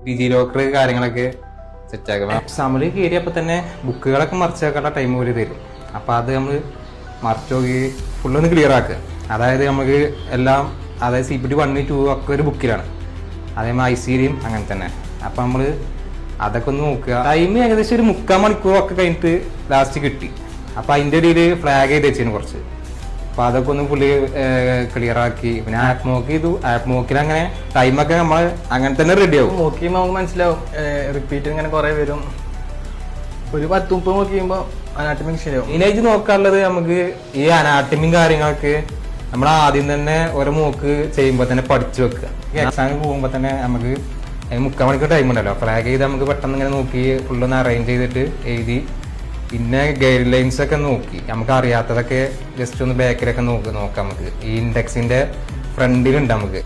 ഡിജി locker കാര്യങ്ങളൊക്കെ സെറ്റാക്കുക. Example കയറിയപ്പോൾ തന്നെ ബുക്കുകളൊക്കെ മറിച്ച് വെക്കാനുള്ള ടൈം പോലെ തരും. അപ്പോൾ അത് നമ്മൾ മറിച്ച് നോക്കി ഫുള്ളൊന്ന് ക്ലിയർ ആക്കുക. അതായത് നമുക്ക് എല്ലാം, അതായത് CPT 1, 2 ഒക്കെ ഒരു ബുക്കിലാണ്, അതേമാതിരി ICDയും അങ്ങനെ തന്നെ. അപ്പം നമ്മൾ അതൊക്കെ ഒന്ന് നോക്കുക. ടൈം ഏകദേശം ഒരു 3/4 മണിക്കൂറൊക്കെ കഴിഞ്ഞിട്ട് ലാസ്റ്റ് കിട്ടി. അപ്പം അതിൻ്റെ ഇടയിൽ ഫ്ലാഗ് ചെയ്ത് വെച്ചതിന് കുറച്ച്. അപ്പം അതൊക്കെ ഒന്ന് പുള്ളി ക്ലിയർ ആക്കി. പിന്നെ ആപ്പ് നോക്കി ചെയ്തു. ആപ്പ് നോക്കിയിൽ അങ്ങനെ ടൈമൊക്കെ നമ്മൾ അങ്ങനെ തന്നെ റെഡി ആവും. നോക്കിയുമ്പോൾ നമുക്ക് മനസ്സിലാവും റിപ്പീറ്റ് ഇങ്ങനെ കുറേ വരും. ഒരു 10-30 നോക്കിയുമ്പോൾ അനാട്ടമി ശരിയാവും. ഇതിനായിട്ട് നോക്കാനുള്ളത് നമുക്ക് ഈ അനാട്ടമിയും കാര്യങ്ങളൊക്കെ നമ്മൾ ആദ്യം തന്നെ ഓരോ മോക്ക് ചെയ്യുമ്പോൾ തന്നെ പഠിച്ചു വെക്കുക. എക്സാമിന് പോകുമ്പോൾ തന്നെ നമുക്ക് 3/4 മണിക്കൂർ ടൈം ഉണ്ടല്ലോ. ഫ്ലാഗ് ചെയ്ത് നമുക്ക് പെട്ടെന്ന് ഇങ്ങനെ നോക്കി ഫുള്ളൊന്ന് അറേഞ്ച് ചെയ്തിട്ട് എഴുതി. പിന്നെ ഗൈഡ് ലൈൻസ് ഒക്കെ നോക്കി നമുക്ക് അറിയാത്തതൊക്കെ ജസ്റ്റ് ഒന്ന് ബാക്കിലൊക്കെ നോക്കാം. നമുക്ക് ഈ ഇൻഡെക്സിന്റെ ഫ്രണ്ടിലുണ്ട് നമുക്ക്